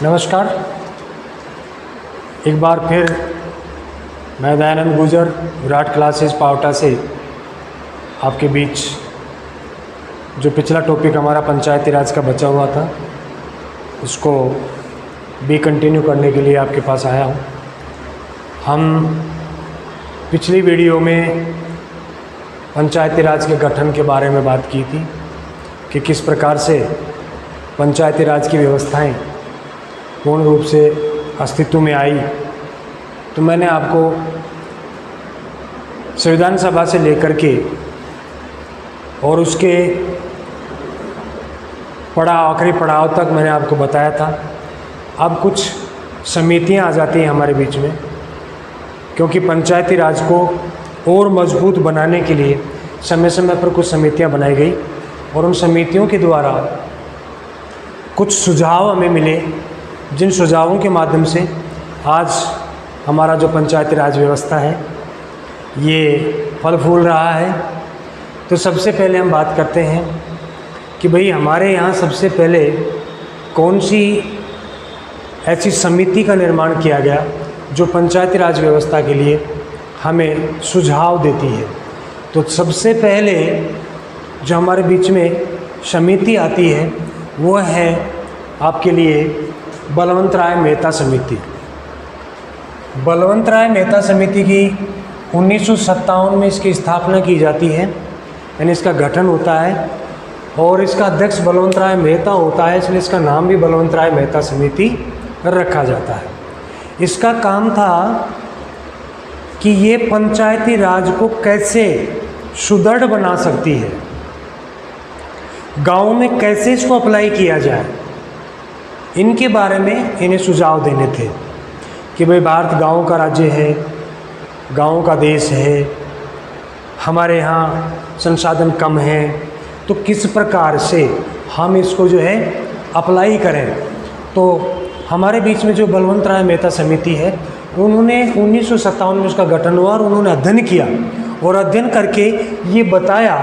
नमस्कार। एक बार फिर मैं दयानंद गुजर विराट क्लासेस पावटा से आपके बीच जो पिछला टॉपिक हमारा पंचायती राज का बचा हुआ था उसको भी कंटिन्यू करने के लिए आपके पास आया हूँ। हम पिछली वीडियो में पंचायती राज के गठन के बारे में बात की थी कि किस प्रकार से पंचायती राज की व्यवस्थाएं पूर्ण रूप से अस्तित्व में आई। तो मैंने आपको संविधान सभा से लेकर के और उसके आखिरी पड़ाव तक मैंने आपको बताया था। अब कुछ समितियां आ जाती हैं हमारे बीच में, क्योंकि पंचायती राज को और मजबूत बनाने के लिए समय समय पर कुछ समितियां बनाई गई और उन समितियों के द्वारा कुछ सुझाव हमें मिले, जिन सुझावों के माध्यम से आज हमारा जो पंचायती राज व्यवस्था है ये फल फूल रहा है। तो सबसे पहले हम बात करते हैं कि भाई हमारे यहाँ सबसे पहले कौन सी ऐसी समिति का निर्माण किया गया जो पंचायती राज व्यवस्था के लिए हमें सुझाव देती है। तो सबसे पहले जो हमारे बीच में समिति आती है वो है आपके लिए बलवंत राय मेहता समिति। बलवंत राय मेहता समिति की 1957 में इसकी स्थापना की जाती है, यानी इसका गठन होता है और इसका अध्यक्ष बलवंत राय मेहता होता है, इसलिए इसका नाम भी बलवंत राय मेहता समिति रखा जाता है। इसका काम था कि ये पंचायती राज को कैसे सुदृढ़ बना सकती है, गाँव में कैसे इसको अप्लाई किया जाए, इनके बारे में इन्हें सुझाव देने थे कि भाई भारत गाँव का राज्य है, गाँव का देश है, हमारे यहाँ संसाधन कम हैं, तो किस प्रकार से हम इसको जो है अप्लाई करें। तो हमारे बीच में जो बलवंत राय मेहता समिति है उन्होंने 1957 में उसका गठन हुआ और उन्होंने अध्ययन किया और अध्ययन करके ये बताया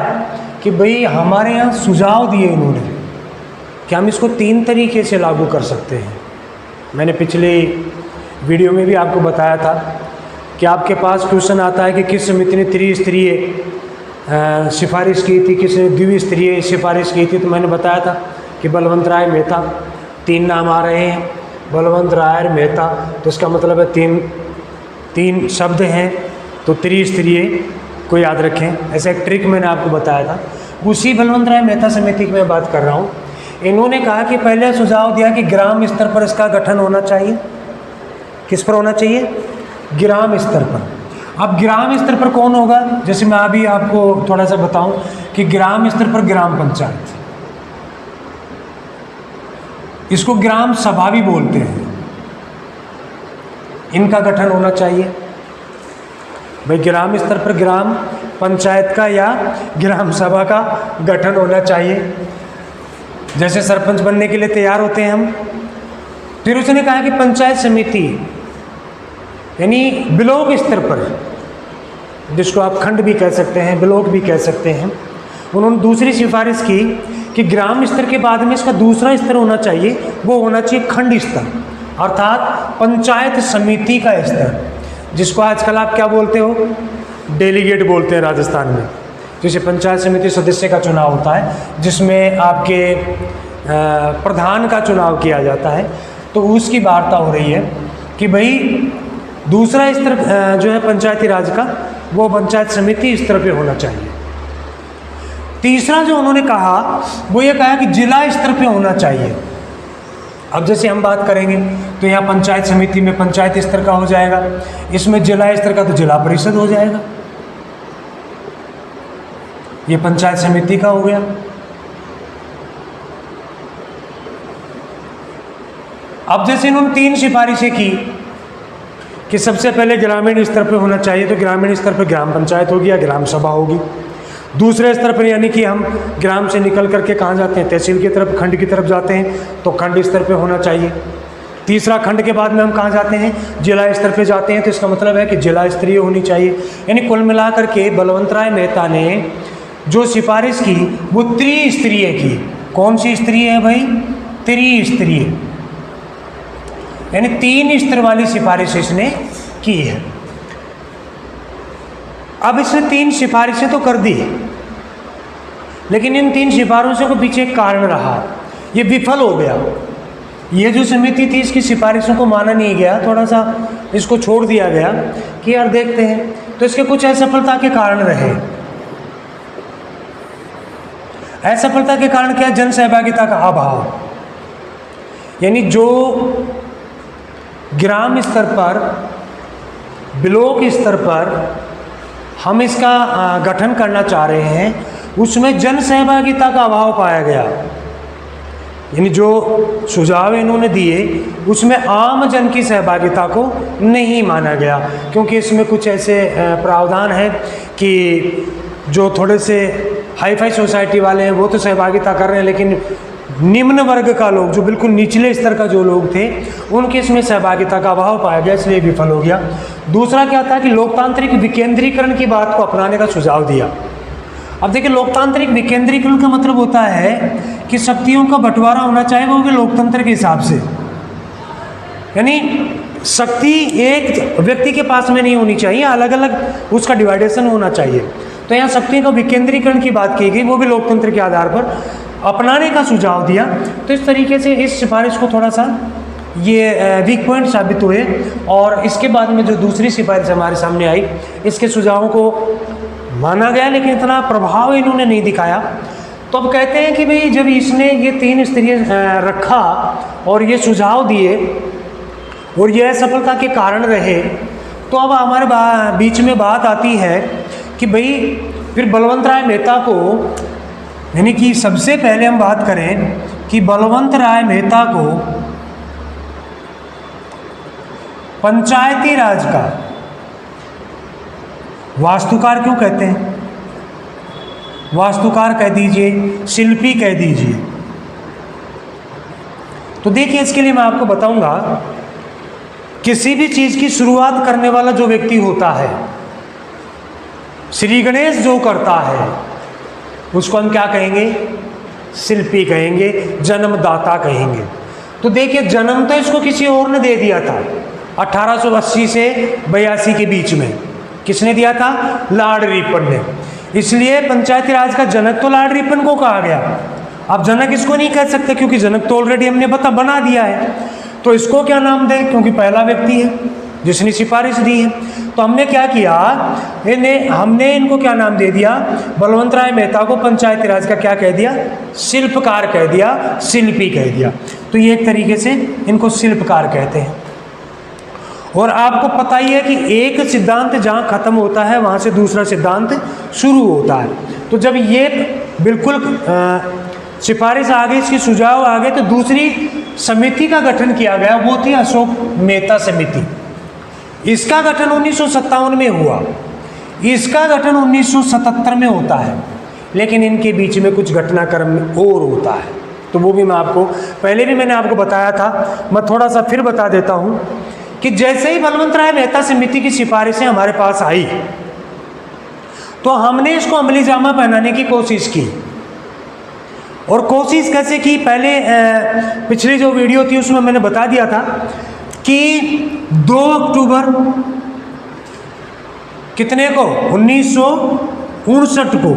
कि भाई हमारे यहाँ सुझाव दिए इन्होंने कि हम इसको 3 तरीके से लागू कर सकते हैं। मैंने पिछले वीडियो में भी आपको बताया था कि आपके पास क्वेश्चन आता है कि किस समिति ने त्रिस्तरीय सिफारिश की थी, किसने द्विस्तरीय सिफारिश की थी। तो मैंने बताया था कि बलवंत राय मेहता, 3 नाम आ रहे हैं, बलवंत राय मेहता, तो इसका मतलब है तीन शब्द हैं, तो त्रिस्तरीय को याद रखें। ऐसा एक ट्रिक मैंने आपको बताया था। उसी बलवंत राय मेहता समिति की मैं बात कर रहा हूँ। इन्होंने कहा कि पहले सुझाव दिया कि ग्राम स्तर पर इसका गठन होना चाहिए। किस पर होना चाहिए? ग्राम स्तर पर। अब ग्राम स्तर पर कौन होगा? जैसे मैं अभी आपको थोड़ा सा बताऊं कि ग्राम स्तर पर ग्राम पंचायत, इसको ग्राम सभा भी बोलते हैं, इनका गठन होना चाहिए। भाई ग्राम स्तर पर ग्राम पंचायत का या ग्राम सभा का गठन होना चाहिए। जैसे सरपंच बनने के लिए तैयार होते हैं हम। फिर उसने कहा कि पंचायत समिति यानी ब्लॉक स्तर पर, जिसको आप खंड भी कह सकते हैं, ब्लॉक भी कह सकते हैं, उन्होंने दूसरी सिफारिश की कि ग्राम स्तर के बाद में इसका दूसरा स्तर होना चाहिए, वो होना चाहिए खंड स्तर, अर्थात पंचायत समिति का स्तर, जिसको आजकल आप क्या बोलते हो? डेलीगेट बोलते हैं राजस्थान में। जैसे पंचायत समिति सदस्य का चुनाव होता है जिसमें आपके प्रधान का चुनाव किया जाता है, तो उसकी वार्ता हो रही है कि भाई दूसरा स्तर जो है पंचायती राज का वो पंचायत समिति स्तर पे होना चाहिए। तीसरा जो उन्होंने कहा वो ये कहा कि जिला स्तर पे होना चाहिए। अब जैसे हम बात करेंगे तो यहाँ पंचायत समिति में पंचायत स्तर का हो जाएगा, इसमें जिला स्तर का तो जिला परिषद हो जाएगा। ये पंचायत समिति का हो गया। अब जैसे इन्होंने 3 सिफारिशें की कि सबसे पहले ग्रामीण स्तर पर होना चाहिए, तो ग्रामीण स्तर पर ग्राम पंचायत होगी या ग्राम सभा होगी। दूसरे स्तर पर यानी कि हम ग्राम से निकल करके कहाँ जाते हैं? तहसील की तरफ, खंड की तरफ जाते हैं, तो खंड स्तर पर होना चाहिए। तीसरा खंड के बाद में हम कहाँ जाते हैं? जिला स्तर पे जाते हैं, तो इसका मतलब है कि जिला स्तरीय होनी चाहिए। यानी कुल मिलाकर के बलवंत राय मेहता ने जो सिफारिश की वो त्रिस्तरीय की। कौन सी स्तरीय है भाई? त्रिस्तरीय। यानी 3 स्तर वाली सिफारिश इसने की है। अब इसने 3 सिफारिशें तो कर दी, लेकिन इन 3 सिफारिशों के पीछे एक कारण रहा, ये विफल हो गया। ये जो समिति थी इसकी सिफारिशों को माना नहीं गया, थोड़ा सा इसको छोड़ दिया गया कि यार देखते हैं। तो इसके कुछ असफलता के कारण रहे। असफलता के कारण क्या? जन सहभागिता का अभाव, यानी जो ग्राम स्तर पर, ब्लॉक स्तर पर हम इसका गठन करना चाह रहे हैं, उसमें जन सहभागिता का अभाव पाया गया। यानी जो सुझाव इन्होंने दिए उसमें आम जन की सहभागिता को नहीं माना गया, क्योंकि इसमें कुछ ऐसे प्रावधान हैं कि जो थोड़े से हाई फाई सोसाइटी वाले हैं वो तो सहभागिता कर रहे हैं, लेकिन निम्न वर्ग का लोग, जो बिल्कुल निचले स्तर का जो लोग थे, उनके इसमें सहभागिता का अभाव पाया गया, इसलिए विफल हो गया। दूसरा क्या था कि लोकतांत्रिक विकेंद्रीकरण की बात को अपनाने का सुझाव दिया। अब देखिए, लोकतांत्रिक विकेंद्रीकरण का मतलब होता है कि शक्तियों का बंटवारा होना चाहिए वो भी लोकतंत्र के हिसाब से, यानी शक्ति एक व्यक्ति के पास में नहीं होनी चाहिए, अलग अलग उसका डिवाइडेशन होना चाहिए। तो यहाँ शक्तियों का विकेंद्रीकरण की बात की गई, वो भी लोकतंत्र के आधार पर अपनाने का सुझाव दिया। तो इस तरीके से इस सिफारिश को थोड़ा सा ये वीक पॉइंट साबित हुए, और इसके बाद में जो दूसरी सिफारिश हमारे सामने आई, इसके सुझावों को माना गया, लेकिन इतना प्रभाव इन्होंने नहीं दिखाया। तो अब कहते हैं कि भाई जब इसने ये 3 स्तरीय रखा और ये सुझाव दिए और ये असफलता के कारण रहे, तो अब हमारे बीच में बात आती है कि भाई फिर बलवंत राय मेहता को, यानी कि सबसे पहले हम बात करें कि बलवंत राय मेहता को पंचायती राज का वास्तुकार क्यों कहते हैं? वास्तुकार कह दीजिए, शिल्पी कह दीजिए। तो देखिए, इसके लिए मैं आपको बताऊंगा, किसी भी चीज की शुरुआत करने वाला जो व्यक्ति होता है, श्री गणेश जो करता है, उसको हम क्या कहेंगे? शिल्पी कहेंगे, जन्मदाता कहेंगे। तो देखिए, जन्म तो इसको किसी और ने दे दिया था 1880 से 82 के बीच में। किसने दिया था? लॉर्ड रिपन ने। इसलिए पंचायती राज का जनक तो लॉर्ड रिपन को कहा गया। अब जनक इसको नहीं कह सकते, क्योंकि जनक तो ऑलरेडी हमने बना दिया है। तो इसको क्या नाम दें? क्योंकि पहला व्यक्ति है जिसने सिफारिश दी है। तो हमने क्या किया, हमने इनको क्या नाम दे दिया? बलवंत राय मेहता को पंचायती राज का क्या कह दिया? शिल्पकार कह दिया, शिल्पी कह दिया। तो ये एक तरीके से इनको शिल्पकार कहते हैं। और आपको पता ही है कि एक सिद्धांत जहाँ खत्म होता है वहाँ से दूसरा सिद्धांत शुरू होता है। तो जब ये बिल्कुल सिफारिश आ गई, इसकी सुझाव आ गए, तो दूसरी समिति का गठन किया गया, वो थी अशोक मेहता समिति। इसका गठन 1957 में हुआ, इसका गठन 1977 में होता है, लेकिन इनके बीच में कुछ घटनाक्रम और होता है। तो वो भी मैं आपको पहले भी मैंने आपको बताया था, मैं थोड़ा सा फिर बता देता हूँ कि जैसे ही बलवंत राय मेहता समिति की सिफारिशें हमारे पास आई, तो हमने इसको अमली जामा पहनाने की कोशिश की। और कोशिश कैसे की? पहले पिछली जो वीडियो थी उसमें मैंने बता दिया था कि 2 अक्टूबर कितने को? 1959 को,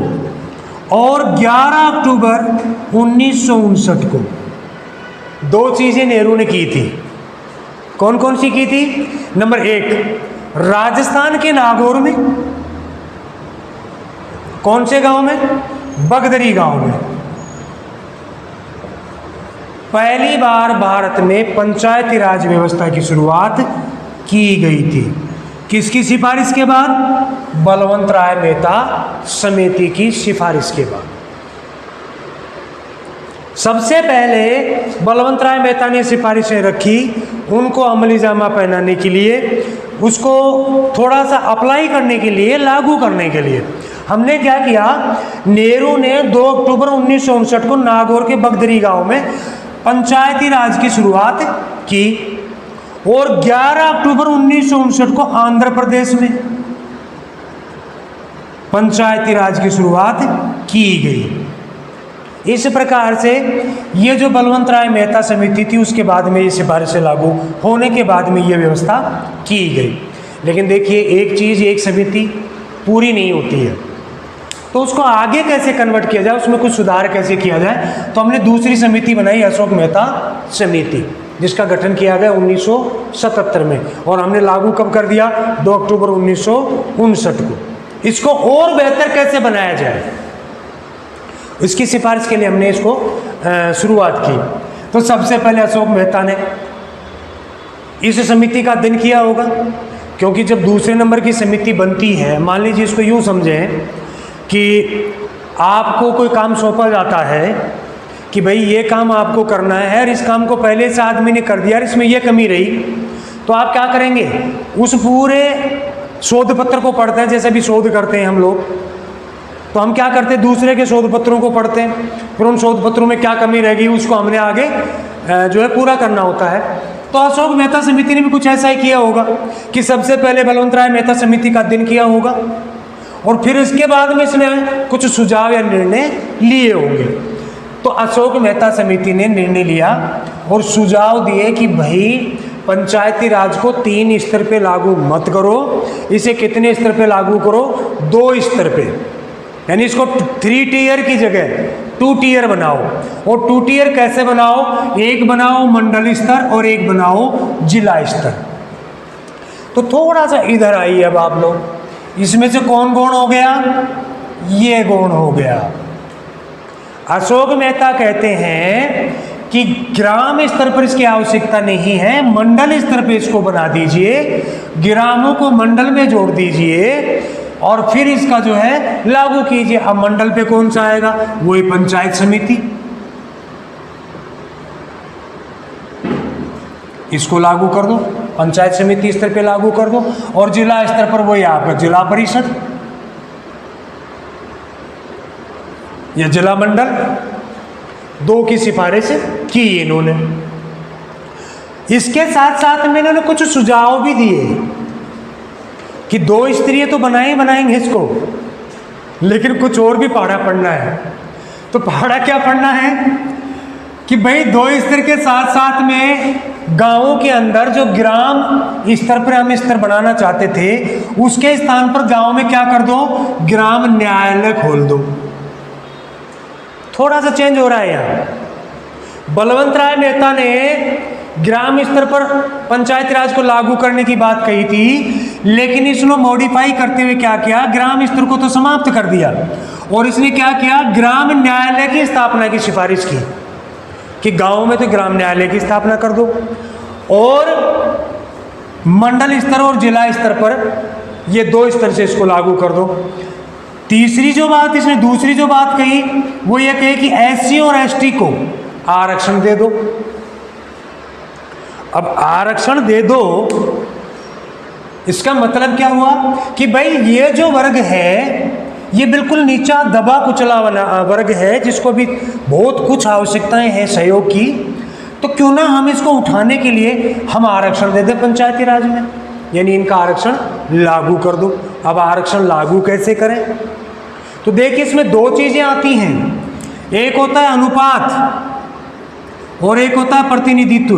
और 11 अक्टूबर 1959 को 2 चीज़ें नेहरू ने की थी। कौन कौन सी की थी? नंबर 1, राजस्थान के नागौर में, कौन से गांव में? बगदरी गांव में पहली बार भारत में पंचायती राज व्यवस्था की शुरुआत की गई थी। किसकी सिफारिश के बाद? बलवंत राय मेहता समिति की सिफारिश के बाद। सबसे पहले बलवंत राय मेहता ने सिफारिशें रखी, उनको अमली जामा पहनाने के लिए, उसको थोड़ा सा अप्लाई करने के लिए, लागू करने के लिए हमने क्या किया? नेहरू ने 2 अक्टूबर 1959 को नागौर के बगदरी गांव में पंचायती राज की शुरुआत की, और 11 अक्टूबर 1959 को आंध्र प्रदेश में पंचायती राज की शुरुआत की गई। इस प्रकार से ये जो बलवंत राय मेहता समिति थी उसके बाद में ये सिफारिशें लागू होने के बाद में ये व्यवस्था की गई। लेकिन देखिए एक चीज़, एक समिति पूरी नहीं होती है, तो उसको आगे कैसे कन्वर्ट किया जाए, उसमें कुछ सुधार कैसे किया जाए, तो हमने दूसरी समिति बनाई अशोक मेहता समिति, जिसका गठन किया गया 1977 में, और हमने लागू कब कर दिया, 2 अक्टूबर 1959 को। इसको और बेहतर कैसे बनाया जाए, इसकी सिफारिश के लिए हमने इसको शुरुआत की। तो सबसे पहले अशोक मेहता ने इस समिति का अध्ययन किया होगा, क्योंकि जब दूसरे नंबर की समिति बनती है, मान लीजिए इसको यूँ समझें कि आपको कोई काम सौंपा जाता है कि भाई ये काम आपको करना है और इस काम को पहले से आदमी ने कर दिया और इसमें ये कमी रही, तो आप क्या करेंगे, उस पूरे शोध पत्र को पढ़ते हैं। जैसे भी शोध करते हैं हम लोग, तो हम क्या करते हैं, दूसरे के शोध पत्रों को पढ़ते हैं, फिर उन शोध पत्रों में क्या कमी रहेगी उसको हमने आगे जो है पूरा करना होता है। तो अशोक मेहता समिति ने भी कुछ ऐसा ही किया होगा कि सबसे पहले बलवंत राय मेहता समिति का अध्ययन किया होगा और फिर इसके बाद में इसने कुछ सुझाव या निर्णय लिए होंगे। तो अशोक मेहता समिति ने निर्णय लिया और सुझाव दिए कि भाई पंचायती राज को 3 स्तर पे लागू मत करो, इसे कितने स्तर पे लागू करो, 2 स्तर पे, यानी इसको 3 टियर की जगह 2 टियर बनाओ। और 2 टियर कैसे बनाओ, एक बनाओ मंडल स्तर और एक बनाओ जिला स्तर। तो थोड़ा सा इधर आइए अब आप लोग, इसमें से कौन गौण हो गया, ये गौण हो गया। अशोक मेहता कहते हैं कि ग्राम स्तर पर इसकी आवश्यकता नहीं है, मंडल स्तर पर इसको बना दीजिए, ग्रामों को मंडल में जोड़ दीजिए और फिर इसका जो है लागू कीजिए। अब मंडल पे कौन सा आएगा, वही पंचायत समिति, इसको लागू कर दो, पंचायत समिति स्तर पे लागू कर दो, और जिला स्तर पर वही आपका जिला परिषद या जिला मंडल, 2 की सिफारिश की इन्होंने। इसके साथ साथ में इन्होंने कुछ सुझाव भी दिए कि 2 स्तरीय तो बनाएंगे इसको, लेकिन कुछ और भी पहाड़ा पढ़ना है। तो पहाड़ा क्या पढ़ना है कि भाई 2 स्तर के साथ साथ में गांवों के अंदर जो ग्राम स्तर पर हम स्तर बनाना चाहते थे, उसके स्थान पर गांव में क्या कर दो, ग्राम न्यायालय खोल दो। थोड़ा सा चेंज हो रहा है यहाँ। बलवंत राय मेहता ने ग्राम स्तर पर पंचायत राज को लागू करने की बात कही थी, लेकिन इसने मॉडिफाई करते हुए क्या किया, ग्राम स्तर को तो समाप्त कर दिया और इसने क्या किया, ग्राम न्यायालय की स्थापना की सिफारिश की कि गांव में तो ग्राम न्यायालय की स्थापना कर दो और मंडल स्तर और जिला स्तर पर ये 2 स्तर से इसको लागू कर दो। तीसरी जो बात इसने, दूसरी जो बात कही वो ये कही कि SC और ST को आरक्षण दे दो। अब आरक्षण दे दो, इसका मतलब क्या हुआ कि भाई ये जो वर्ग है ये बिल्कुल नीचा दबा कुचला वर्ग है, जिसको भी बहुत कुछ आवश्यकताएं हैं सहयोग की, तो क्यों ना हम इसको उठाने के लिए हम आरक्षण दे दें पंचायती राज में, यानी इनका आरक्षण लागू कर दो। अब आरक्षण लागू कैसे करें, तो देखिए इसमें 2 चीज़ें आती हैं, एक होता है अनुपात और एक होता है प्रतिनिधित्व।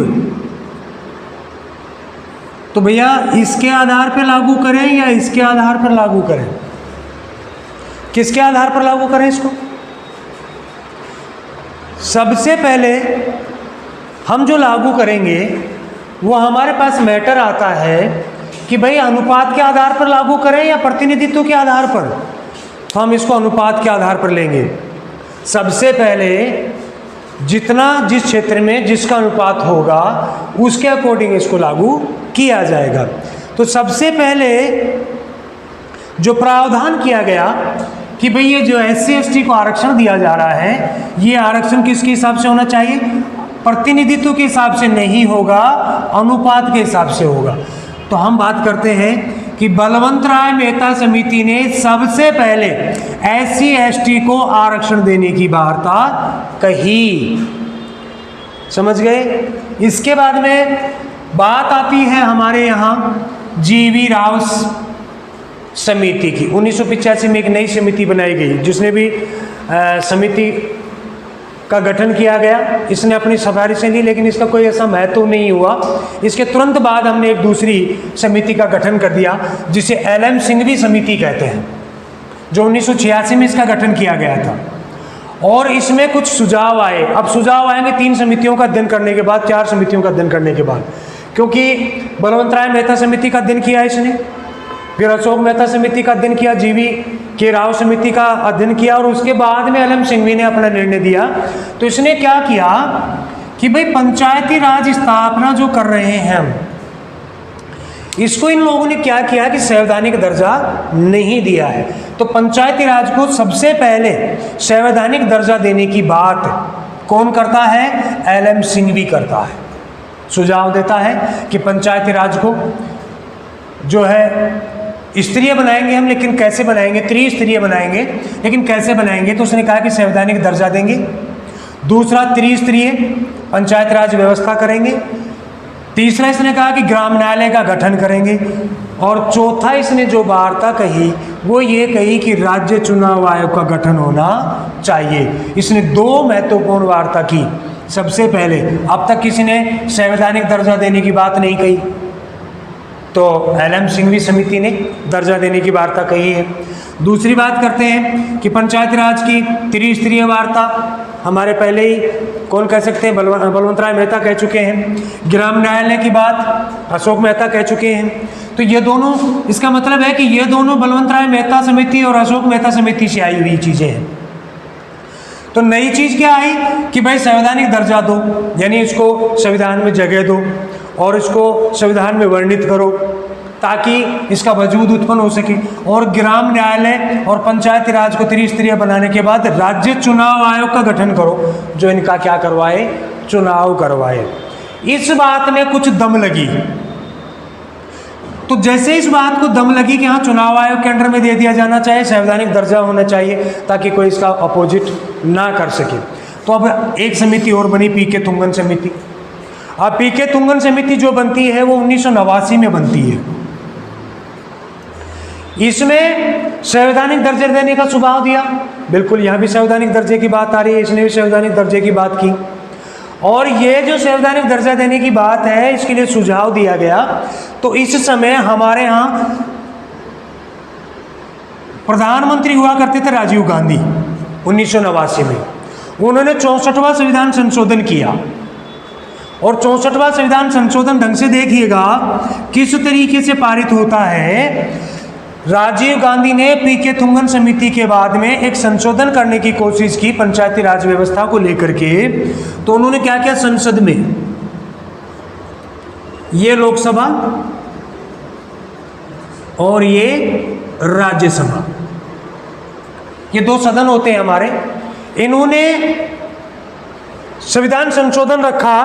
तो भैया इसके आधार पर लागू करें या इसके आधार पर लागू करें, किसके आधार पर लागू करें इसको। सबसे पहले हम जो लागू करेंगे वो हमारे पास मैटर आता है कि भाई अनुपात के आधार पर लागू करें या प्रतिनिधित्व के आधार पर, तो हम इसको अनुपात के आधार पर लेंगे। सबसे पहले जितना जिस क्षेत्र में जिसका अनुपात होगा उसके अकॉर्डिंग इसको लागू किया जाएगा। तो सबसे पहले जो प्रावधान किया गया कि भाई ये जो SC ST को आरक्षण दिया जा रहा है, ये आरक्षण किसके हिसाब से होना चाहिए, प्रतिनिधित्व के हिसाब से नहीं होगा, अनुपात के हिसाब से होगा। तो हम बात करते हैं कि बलवंत राय मेहता समिति ने सबसे पहले SC ST को आरक्षण देने की वार्ता कही, समझ गए। इसके बाद में बात आती है हमारे यहाँ GV राव समिति की। 1985 में एक नई समिति बनाई गई, जिसने भी समिति का गठन किया गया। इसने अपनी सिफारिशें दी, लेकिन इसका कोई ऐसा महत्व नहीं हुआ। इसके तुरंत बाद हमने एक दूसरी समिति का गठन कर दिया, जिसे एलएम सिंघवी समिति कहते हैं, जो 1986 में इसका गठन किया गया था। और इसमें कुछ सुझाव आए। अब सुझाव आएंगे 3 समितियों का अध्ययन करने के बाद, 4 समितियों का अध्ययन करने के बाद, क्योंकि बलवंतराय मेहता समिति का अध्ययन किया इसने, फिर अशोक मेहता समिति का अध्ययन किया, जीवी के राव समिति का अध्ययन किया, और उसके बाद में एलएम सिंघवी ने अपना निर्णय दिया। तो इसने क्या किया कि भाई पंचायती राज स्थापना जो कर रहे हैं हम, इसको इन लोगों ने क्या किया कि संवैधानिक दर्जा नहीं दिया है। तो पंचायती राज को सबसे पहले संवैधानिक दर्जा देने की बात कौन करता है? एलएम सिंघवी करता है। सुझाव देता है कि पंचायती राज को जो है स्तरीय बनाएंगे हम, लेकिन कैसे बनाएंगे? त्रिस्तरीय बनाएंगे, लेकिन कैसे बनाएंगे? तो उसने कहा कि संवैधानिक दर्जा देंगे। दूसरा, त्रिस्तरीय पंचायत राज व्यवस्था करेंगे। तीसरा, इसने कहा कि ग्राम न्यायालय का गठन करेंगे। और चौथा, इसने जो वार्ता कही वो ये कही कि राज्य चुनाव आयोग का गठन होना चाहिए। इसने 2 महत्वपूर्ण वार्ता की। सबसे पहले, अब तक किसी ने संवैधानिक दर्जा देने की बात नहीं कही, तो एलएम सिंघवी समिति ने दर्जा देने की वार्ता कही है। दूसरी बात करते हैं कि पंचायत राज की त्रिस्तरीय वार्ता हमारे पहले ही कौन कह सकते हैं? बलवंतराय मेहता कह चुके हैं। ग्राम न्यायालय की बात अशोक मेहता कह चुके हैं। तो ये दोनों, इसका मतलब है कि ये दोनों बलवंतराय मेहता समिति और अशोक मेहता समिति से आई हुई चीज़ें हैं। तो नई चीज़ क्या आई कि भाई संवैधानिक दर्जा दो, यानी इसको संविधान में जगह दो और इसको संविधान में वर्णित करो ताकि इसका वजूद उत्पन्न हो सके। और ग्राम न्यायालय और पंचायती राज को त्रिस्तरीय बनाने के बाद राज्य चुनाव आयोग का गठन करो, जो इनका क्या करवाए? चुनाव करवाए। इस बात में कुछ दम लगी। तो जैसे इस बात को दम लगी कि हाँ चुनाव आयोग के अंडर में दे दिया जाना चाहिए, संवैधानिक दर्जा होना चाहिए ताकि कोई इसका अपोजिट ना कर सके, तो अब एक समिति और बनी, पीके तुंगन समिति। अब पीके तुंगन समिति जो बनती है वो 1989 में बनती है। इसमें संवैधानिक दर्जे देने का सुझाव दिया। बिल्कुल, यहाँ भी संवैधानिक दर्जे की बात आ रही है, इसने भी संवैधानिक दर्जे की बात की। और ये जो संवैधानिक दर्जा देने की बात है, इसके लिए सुझाव दिया गया। तो इस समय हमारे यहाँ प्रधानमंत्री हुआ करते थे राजीव गांधी 1989 में। उन्होंने 64वां संविधान संशोधन किया, और 64वां संविधान संशोधन ढंग से देखिएगा किस तरीके से पारित होता है। राजीव गांधी ने पीके तुंगन समिति के बाद में एक संशोधन करने की कोशिश की पंचायती राज व्यवस्था को लेकर के। तो उन्होंने क्या किया? संसद में, ये लोकसभा और ये राज्यसभा, ये 2 सदन होते हैं हमारे। इन्होंने संविधान संशोधन रखा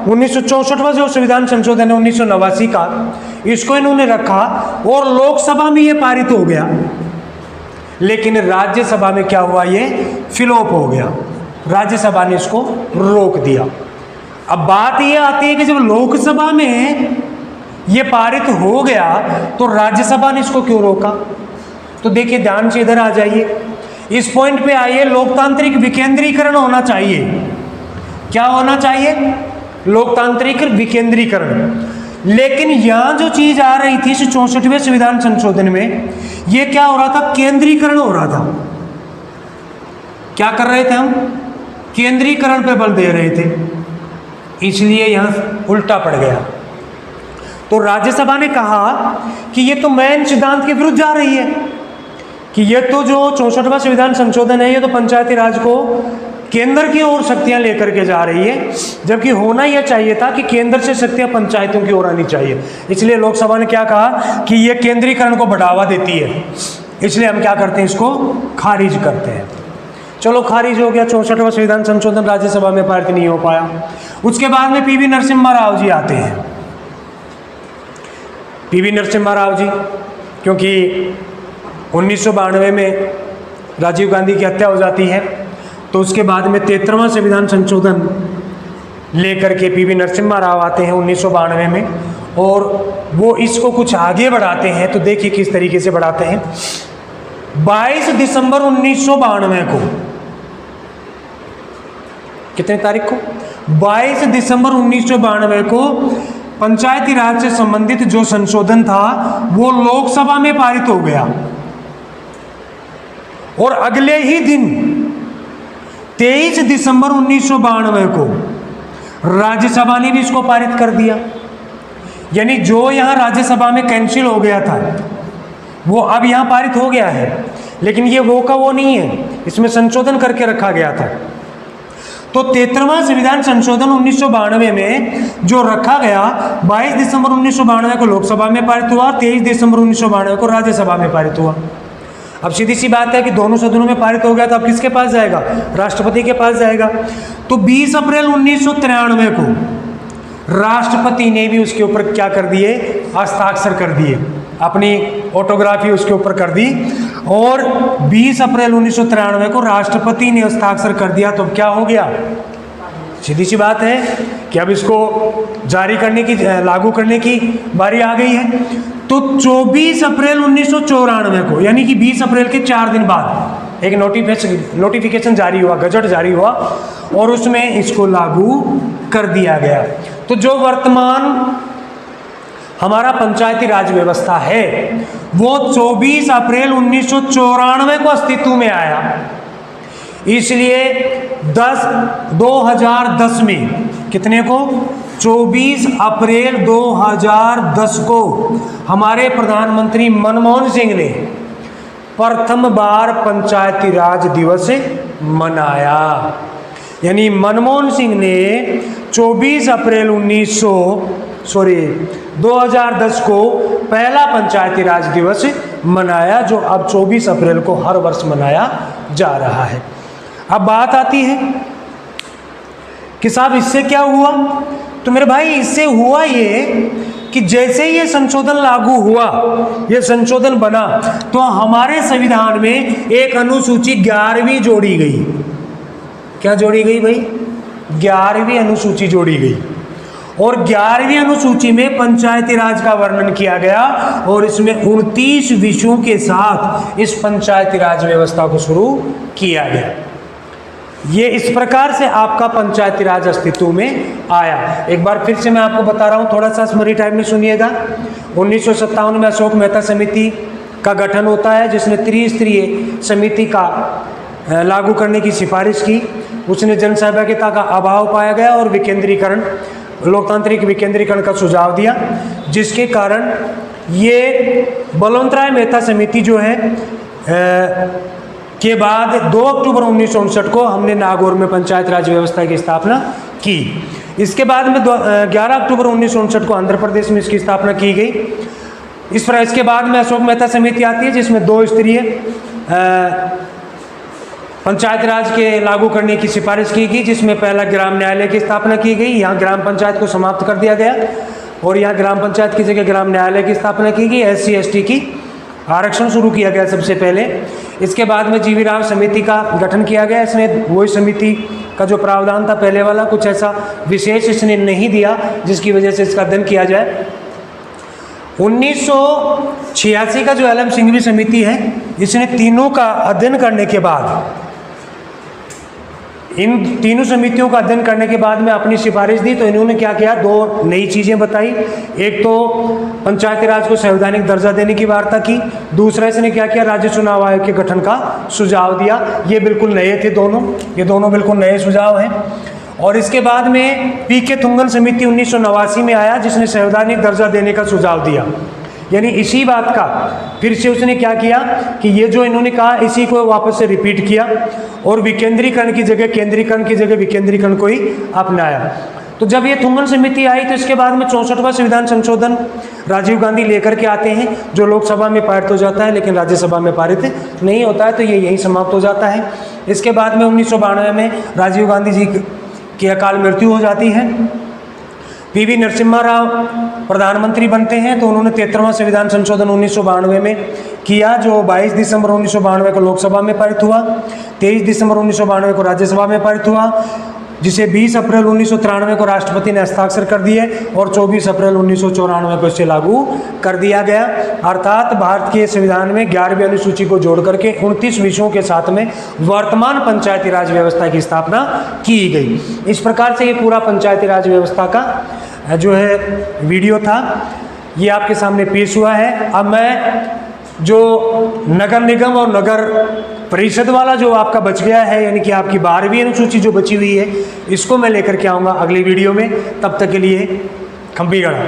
1964वां जो संविधान संशोधन है 1989 का, इसको इन्होंने रखा और लोकसभा में ये पारित हो गया। लेकिन राज्यसभा में क्या हुआ? ये फ्लॉप हो गया। राज्यसभा ने इसको रोक दिया। अब बात ये आती है कि जब लोकसभा में ये पारित हो गया तो राज्यसभा ने इसको क्यों रोका? तो देखिए, ध्यान से इधर आ जाइए, इस पॉइंट पे आइए। लोकतांत्रिक विकेंद्रीकरण होना चाहिए। क्या होना चाहिए? लोकतांत्रिक विकेंद्रीकरण। लेकिन यहाँ जो चीज आ रही थी इस 64वें संविधान संशोधन में, ये क्या हो रहा था? केंद्रीकरण हो रहा था। क्या कर रहे थे हम? केंद्रीकरण पे बल दे रहे थे, इसलिए यहाँ उल्टा पड़ गया। तो राज्यसभा ने कहा कि ये तो मेन सिद्धांत के विरुद्ध जा रही है, कि ये तो जो 64वां संविधान संशोधन है ये तो पंचायती राज को केंद्र की ओर शक्तियां लेकर के जा रही है, जबकि होना यह चाहिए था कि केंद्र से शक्तियां पंचायतों की ओर आनी चाहिए। इसलिए लोकसभा ने क्या कहा कि यह केंद्रीकरण को बढ़ावा देती है, इसलिए हम क्या करते हैं? इसको खारिज करते हैं। चलो, खारिज हो गया। 64वां संविधान संशोधन राज्यसभा में पारित नहीं हो पाया। उसके बाद में पीवी नरसिम्हा राव जी आते हैं। पीवी नरसिम्हा राव जी, क्योंकि 1992 में राजीव गांधी की हत्या हो जाती है, तो उसके बाद में 73वां संविधान संशोधन लेकर के पीवी नरसिम्हा राव आते हैं 1992 में, और वो इसको कुछ आगे बढ़ाते हैं। तो देखिए किस तरीके से बढ़ाते हैं। 22 दिसंबर 1992 को कितने तारीख को? 22 दिसंबर 1992 को पंचायती राज से संबंधित जो संशोधन था वो लोकसभा में पारित हो गया, और अगले ही दिन 23 दिसंबर 1992 को राज्यसभा ने भी इसको पारित कर दिया। यानी जो यहाँ राज्यसभा में कैंसिल हो गया था वो अब यहाँ पारित हो गया है, लेकिन ये वो का वो नहीं है, इसमें संशोधन करके रखा गया था। तो 73वां संविधान संशोधन 1992 में जो रखा गया 22 दिसंबर 1992 को लोकसभा में पारित हुआ, 23 दिसंबर 1992 को राज्यसभा में पारित हुआ। अब सीधी सी बात है कि दोनों सदनों में पारित हो गया तो अब किसके पास जाएगा? राष्ट्रपति के पास जाएगा। तो 20 अप्रैल 1993 को राष्ट्रपति ने भी उसके ऊपर क्या कर दिए? हस्ताक्षर कर दिए, अपनी ऑटोग्राफी उसके ऊपर कर दी, और 20 अप्रैल 1993 को राष्ट्रपति ने हस्ताक्षर कर दिया। तो क्या हो गया? सीधी सी बात है कि अब इसको जारी करने की, लागू करने की बारी आ गई है। तो 24 अप्रैल 1994 को, यानी कि 20 अप्रैल के 4 दिन बाद एक नोटिफिकेशन जारी हुआ, गजट जारी हुआ, और उसमें इसको लागू कर दिया गया। तो जो वर्तमान हमारा पंचायती राज व्यवस्था है वो 24 अप्रैल 1994 को अस्तित्व में आया। इसलिए 2010 में, कितने को? 24 अप्रैल 2010 को हमारे प्रधानमंत्री मनमोहन सिंह ने प्रथम बार पंचायती राज दिवस मनाया। यानी मनमोहन सिंह ने 24 अप्रैल 2010 को पहला पंचायती राज दिवस मनाया, जो अब 24 अप्रैल को हर वर्ष मनाया जा रहा है। अब बात आती है कि साहब इससे क्या हुआ? तो मेरे भाई इससे हुआ ये कि जैसे ये संशोधन लागू हुआ, ये संशोधन बना, तो हमारे संविधान में एक अनुसूची 11वीं जोड़ी गई। क्या जोड़ी गई भाई? 11वीं अनुसूची जोड़ी गई, और 11वीं अनुसूची में पंचायती राज का वर्णन किया गया, और इसमें 29 विषयों के साथ इस पंचायती राज व्यवस्था को शुरू किया गया। ये इस प्रकार से आपका पंचायती राज अस्तित्व में आया। एक बार फिर से मैं आपको बता रहा हूँ, थोड़ा सा स्मृति टाइप में सुनिएगा। 1957 में अशोक मेहता समिति का गठन होता है, जिसने त्रिस्तरीय समिति का लागू करने की सिफारिश की। उसने जनसहभागिता का अभाव पाया गया और विकेंद्रीकरण, लोकतांत्रिक विकेंद्रीकरण का सुझाव दिया, जिसके कारण ये बलवंतराय मेहता समिति जो है के बाद 2 अक्टूबर 1959 को हमने नागौर में पंचायत राज व्यवस्था की स्थापना की। इसके बाद में 11 अक्टूबर 1959 को आंध्र प्रदेश में इसकी स्थापना की गई। इसके बाद में अशोक मेहता समिति आती है, जिसमें 2 स्तरीय पंचायत राज के लागू करने की सिफारिश की गई, जिसमें पहला ग्राम न्यायालय की स्थापना की गई। यहाँ ग्राम पंचायत को समाप्त कर दिया गया और यहाँ ग्राम पंचायत की जगह ग्राम न्यायालय की स्थापना की गई। SC ST की आरक्षण शुरू किया गया सबसे पहले। इसके बाद में GV राव समिति का गठन किया गया। इसमें वही समिति का जो प्रावधान था पहले वाला, कुछ ऐसा विशेष इसने नहीं दिया जिसकी वजह से इसका अध्ययन किया जाए। 1986 का जो LM सिंघवी समिति है, इसने तीनों का अध्ययन करने के बाद, इन तीनों समितियों का अध्ययन करने के बाद में अपनी सिफारिश दी। तो इन्होंने क्या किया? 2 नई चीज़ें बताई। एक तो पंचायती राज को संवैधानिक दर्जा देने की वार्ता की, दूसरा इसने क्या किया? राज्य चुनाव आयोग के गठन का सुझाव दिया। ये बिल्कुल नए थे दोनों, ये दोनों बिल्कुल नए सुझाव हैं। और इसके बाद में PK थुंगन समिति 1989 में आया, जिसने संवैधानिक दर्जा देने का सुझाव दिया। यानी इसी बात का फिर से उसने क्या किया कि ये जो इन्होंने कहा, इसी को वापस से रिपीट किया और विकेंद्रीकरण की जगह, केंद्रीकरण की जगह विकेंद्रीकरण को ही अपनाया। तो जब ये थुंगन समिति आई तो इसके बाद में 64वां संविधान संशोधन राजीव गांधी लेकर के आते हैं, जो लोकसभा में पारित हो जाता है लेकिन राज्यसभा में पारित नहीं होता है, तो ये यहीं समाप्त हो जाता है। इसके बाद में 1992 में राजीव गांधी जी की अकाल मृत्यु हो जाती है। PV नरसिम्हा राव प्रधानमंत्री बनते हैं, तो उन्होंने 73वां संविधान संशोधन 1992 में किया, जो 22 दिसंबर 1992 को लोकसभा में पारित हुआ, 23 दिसंबर 1992 को राज्यसभा में पारित हुआ। जिसे 20 अप्रैल 1993 को राष्ट्रपति ने हस्ताक्षर कर दिए और 24 अप्रैल 1994 को इसे लागू कर दिया गया। अर्थात भारत के संविधान में 11वीं अनुसूची को जोड़ करके 29 विषयों के साथ में वर्तमान पंचायती राज व्यवस्था की स्थापना की गई। इस प्रकार से ये पूरा पंचायती राज व्यवस्था का जो है वीडियो था, ये आपके सामने पेश हुआ है। अब मैं जो नगर निगम और नगर परिषद वाला जो आपका बच गया है, यानी कि आपकी 12वीं अनुसूची जो बची हुई है, इसको मैं लेकर के आऊँगा अगली वीडियो में। तब तक के लिए खम्बी गढ़ा।